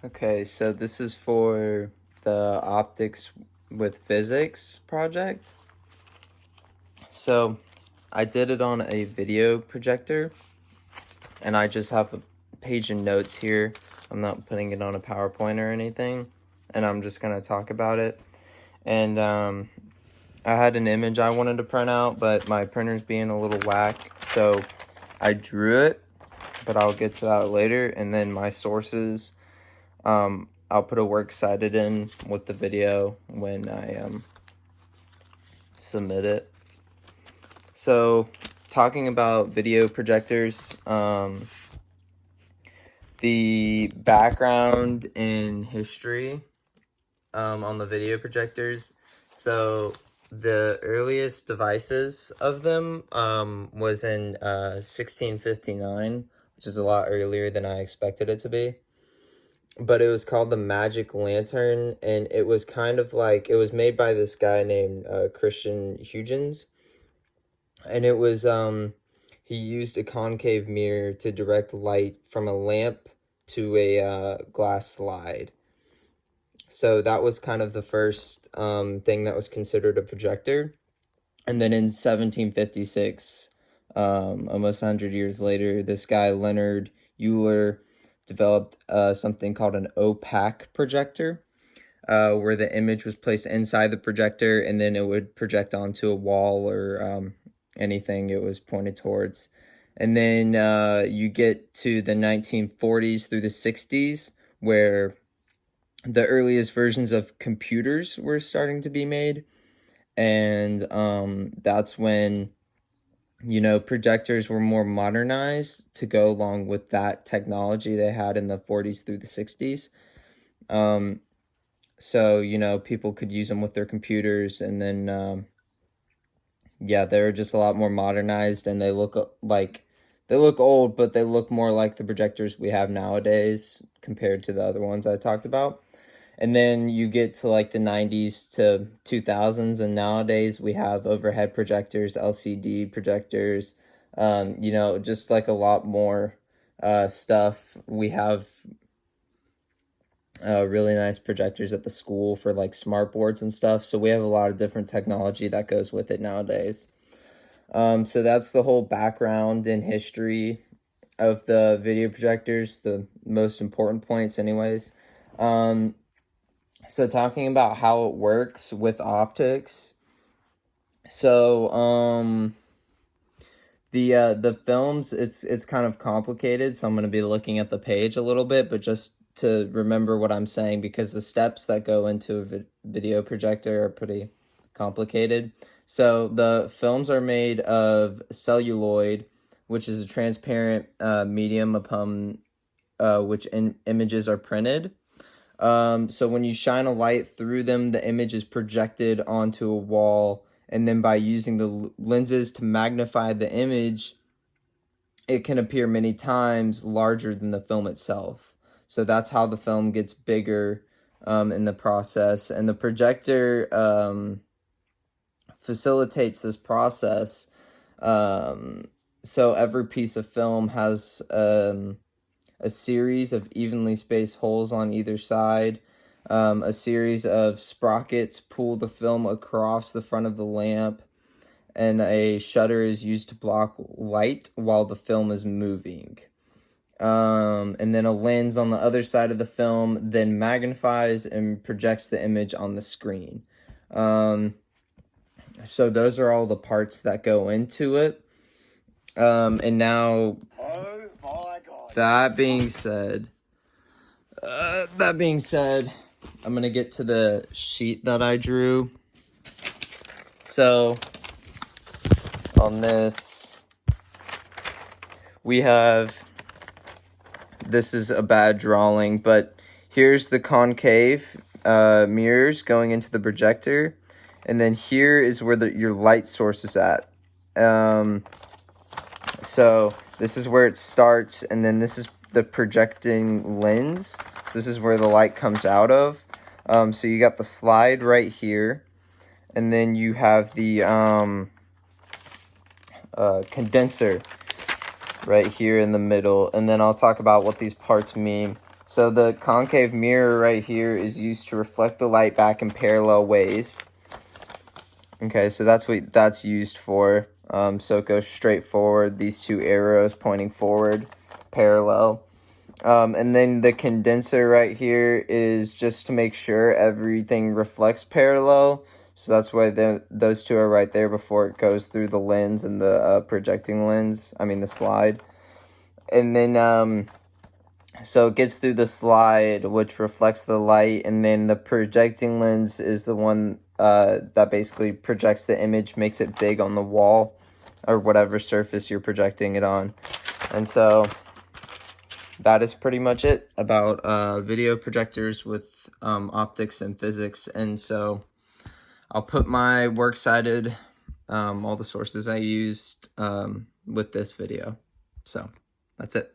Okay, so this is for the optics with physics project. So I did it on a video projector, and I just have a page of notes here. I'm not putting it on a PowerPoint or anything, and I'm just gonna talk about it. And I had an image I wanted to print out, but my printer's being a little whack, so I drew it, but I'll get to that later. And then my sources, I'll put a works cited in with the video when I submit it. So talking about video projectors, the background in history on the video projectors. So the earliest devices of them was in 1659, which is a lot earlier than I expected it to be. But it was called the Magic Lantern, and it was kind of like, it was made by this guy named Christian Huygens. And it was, he used a concave mirror to direct light from a lamp to a glass slide. So that was kind of the first thing that was considered a projector. And then in 1756, almost 100 years later, this guy, Leonard Euler, developed something called an opaque projector, where the image was placed inside the projector and then it would project onto a wall or anything it was pointed towards. And then you get to the 1940s through the 60s, where the earliest versions of computers were starting to be made. And that's when, you know, projectors were more modernized to go along with that technology they had in the 40s through the 60s. So, you know, people could use them with their computers, and then, yeah, they're just a lot more modernized, and they look old, but they look more like the projectors we have nowadays compared to the other ones I talked about. And then you get to like the 90s to 2000s, and nowadays we have overhead projectors, LCD projectors, you know, just like a lot more stuff. We have really nice projectors at the school for like smart boards and stuff. So we have a lot of different technology that goes with it nowadays. So that's the whole background and history of the video projectors, the most important points anyways. So talking about how it works with optics. So the films, it's kind of complicated, so I'm going to be looking at the page a little bit, but just to remember what I'm saying, because the steps that go into a video projector are pretty complicated. So the films are made of celluloid, which is a transparent medium upon which images are printed. So when you shine a light through them, the image is projected onto a wall, and then by using the lenses to magnify the image, it can appear many times larger than the film itself. So that's how the film gets bigger in the process. And the projector facilitates this process. So every piece of film has a series of evenly spaced holes on either side. A series of sprockets pull the film across the front of the lamp, and a shutter is used to block light while the film is moving. And then a lens on the other side of the film then magnifies and projects the image on the screen. So those are all the parts that go into it. And now, that being said, I'm going to get to the sheet that I drew. So on this, we have, this is a bad drawing, but here's the concave mirrors going into the projector, and then here is where your light source is at. So this is where it starts, and then this is the projecting lens. So this is where the light comes out of. So you got the slide right here, and then you have the condenser right here in the middle, and then I'll talk about what these parts mean. So the concave mirror right here is used to reflect the light back in parallel ways. Okay, so that's what that's used for. So it goes straight forward, these two arrows pointing forward, parallel. And then the condenser right here is just to make sure everything reflects parallel. So that's why those two are right there before it goes through the lens and the projecting lens, the slide. And then, so it gets through the slide, which reflects the light, and then the projecting lens is the one that basically projects the image, makes it big on the wall, or whatever surface you're projecting it on. And so that is pretty much it about video projectors with optics and physics. And so I'll put my works cited, all the sources I used with this video. So that's it.